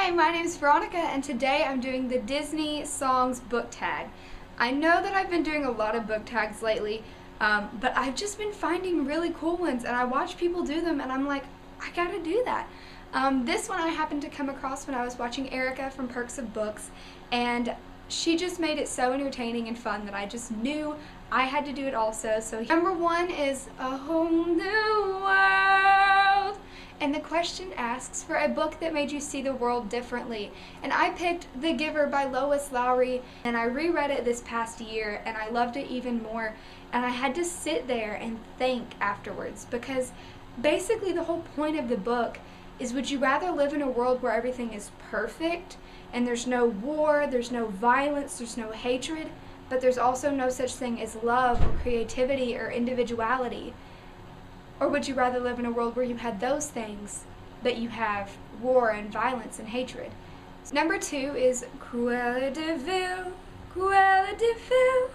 Hi, my name is Veronica and today I'm doing the Disney Songs book tag. I know that I've been doing a lot of book tags lately, but I've just been finding really cool ones and I watch people do them and I'm like, I gotta do that. This one I happened to come across when I was watching Erica from Perks of Books, and she just made it so entertaining and fun that I just knew I had to do it also. So number one is A Whole New World. And the question asks for a book that made you see the world differently. And I picked The Giver by Lois Lowry, and I reread it this past year and I loved it even more. And I had to sit there and think afterwards, because basically the whole point of the book is, would you rather live in a world where everything is perfect and there's no war, there's no violence, there's no hatred, but there's also no such thing as love or creativity or individuality? Or would you rather live in a world where you had those things, but you have war and violence and hatred? Number two is Cruella De Vil, Cruella De Vil,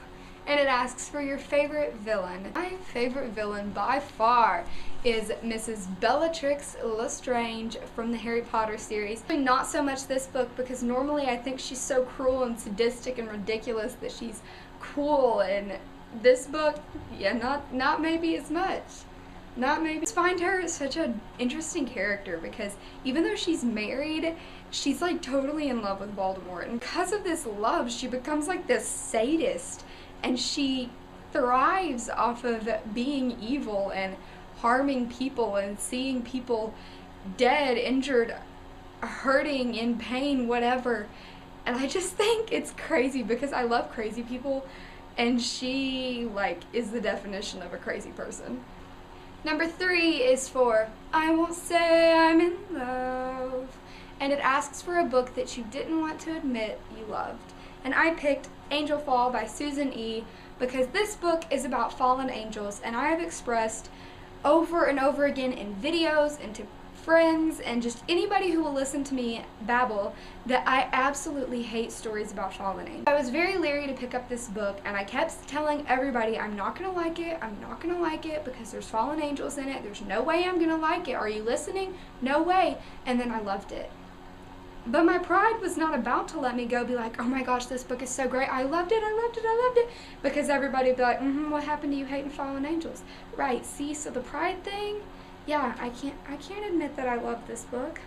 and it asks for your favorite villain. My favorite villain by far is Mrs. Bellatrix Lestrange from the Harry Potter series. Not so much this book, because normally I think she's so cruel and sadistic and ridiculous that she's cool, and this book, yeah, not maybe as much. Not maybe. I just find her such an interesting character, because even though she's married, she's like totally in love with Voldemort. And because of this love, she becomes like this sadist, and she thrives off of being evil and harming people and seeing people dead, injured, hurting, in pain, whatever. And I just think it's crazy, because I love crazy people, and she like is the definition of a crazy person. Number three is for I Won't Say I'm in Love, and it asks for a book that you didn't want to admit you loved. And I picked Angel Fall by Susan E., because this book is about fallen angels, and I have expressed over and over again in videos and to friends and just anybody who will listen to me babble that I absolutely hate stories about fallen angels. I was very leery to pick up this book, and I kept telling everybody I'm not gonna like it, I'm not gonna like it, because there's fallen angels in it, there's no way I'm gonna like it, are you listening? No way. And then I loved it. But my pride was not about to let me go be like, oh my gosh, this book is so great, I loved it, I loved it, I loved it, because everybody would be like, what happened to you hating fallen angels? Right, see, so the pride thing, yeah, I can't admit that I love this book.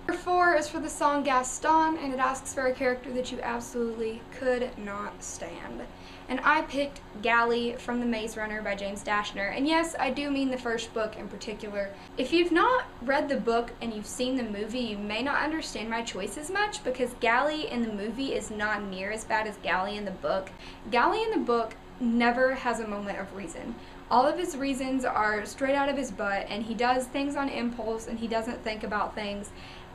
Number four is for the song Gaston, and it asks for a character that you absolutely could not stand. And I picked Gally from The Maze Runner by James Dashner. And yes, I do mean the first book in particular. If you've not read the book and you've seen the movie, you may not understand my choice as much, because Gally in the movie is not near as bad as Gally in the book. Gally in the book never has a moment of reason. All of his reasons are straight out of his butt, and he does things on impulse, and he doesn't think about things,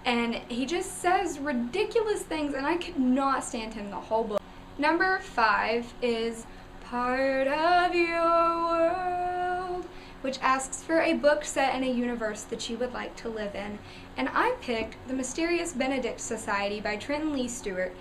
and he just says ridiculous things, and I could not stand him the whole book. Number five is Part of Your World, which asks for a book set in a universe that you would like to live in. And I picked The Mysterious Benedict Society by Trenton Lee Stewart,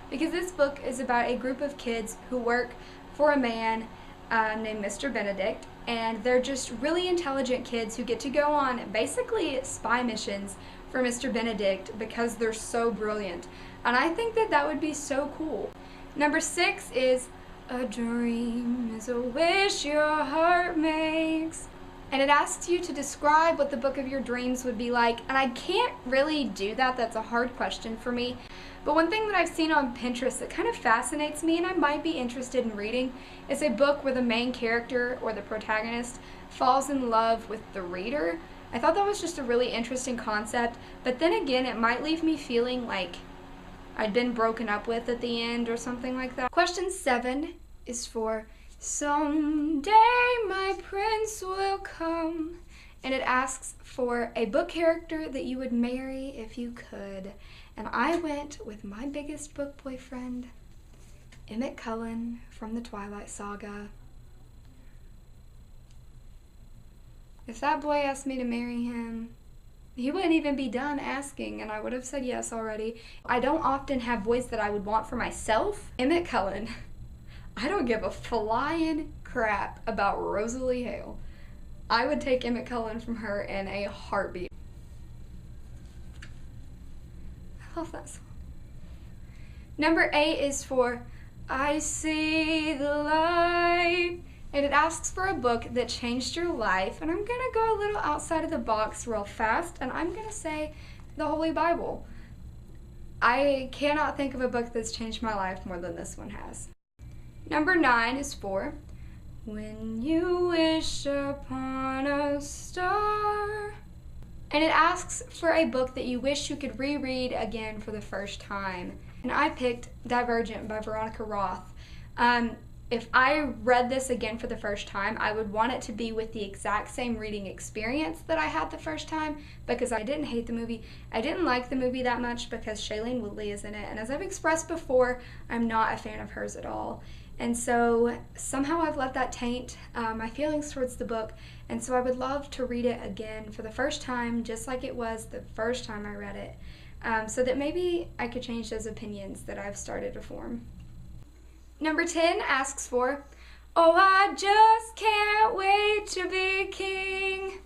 because this book is about a group of kids who work for a man named Mr. Benedict, and they're just really intelligent kids who get to go on basically spy missions for Mr. Benedict because they're so brilliant. And I think that that would be so cool. Number six is A Dream is a Wish Your Heart Makes, and it asks you to describe what the book of your dreams would be like. And I can't really do that, that's a hard question for me. But one thing that I've seen on Pinterest that kind of fascinates me, and I might be interested in reading, is a book where the main character or the protagonist falls in love with the reader. I thought that was just a really interesting concept, but then again, it might leave me feeling like I'd been broken up with at the end or something like that. Question seven is for Someday My Prince Will Come, and it asks for a book character that you would marry if you could. And I went with my biggest book boyfriend, Emmett Cullen from the Twilight Saga. If that boy asked me to marry him, he wouldn't even be done asking, and I would have said yes already. I don't often have boys that I would want for myself. Emmett Cullen, I don't give a flying crap about Rosalie Hale. I would take Emmett Cullen from her in a heartbeat. I love that song. Number 8 is for I See the Light. And it asks for a book that changed your life. And I'm going to go a little outside of the box real fast. And I'm going to say the Holy Bible. I cannot think of a book that's changed my life more than this one has. Number 9 is for When You Wish Upon a Star. And it asks for a book that you wish you could reread again for the first time. And I picked Divergent by Veronica Roth. If I read this again for the first time, I would want it to be with the exact same reading experience that I had the first time, because I didn't hate the movie. I didn't like the movie that much because Shailene Woodley is in it, and as I've expressed before, I'm not a fan of hers at all. And so somehow I've let that taint my feelings towards the book, and so I would love to read it again for the first time, just like it was the first time I read it, so that maybe I could change those opinions that I've started to form. Number 10 asks for, Oh, I Just Can't Wait to Be King.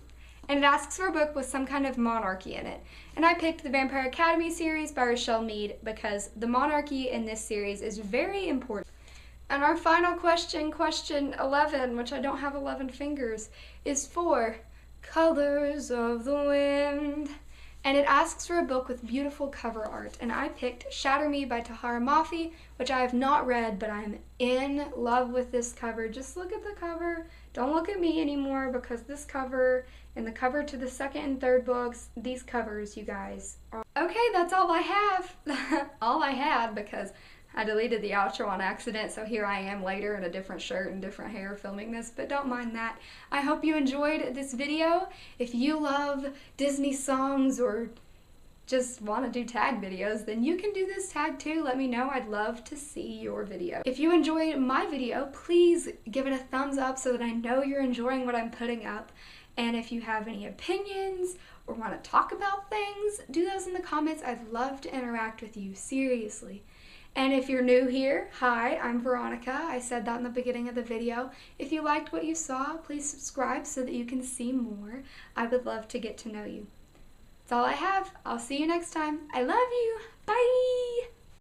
And it asks for a book with some kind of monarchy in it. And I picked the Vampire Academy series by Rochelle Mead because the monarchy in this series is very important. And our final question, question 11, which I don't have 11 fingers, is for Colors of the Wind. And it asks for a book with beautiful cover art. And I picked Shatter Me by Tahara Mafi, which I have not read, but I'm in love with this cover. Just look at the cover. Don't look at me anymore, because this cover and the cover to the second and third books, these covers, you guys. Okay, that's all I have. All I had, because I deleted the outro on accident, so here I am later in a different shirt and different hair filming this, but don't mind that. I hope you enjoyed this video. If you love Disney songs or just want to do tag videos, then you can do this tag too. Let me know. I'd love to see your video. If you enjoyed my video, please give it a thumbs up so that I know you're enjoying what I'm putting up. And if you have any opinions or want to talk about things, do those in the comments. I'd love to interact with you, seriously. And if you're new here, hi, I'm Veronica. I said that in the beginning of the video. If you liked what you saw, please subscribe so that you can see more. I would love to get to know you. That's all I have. I'll see you next time. I love you. Bye!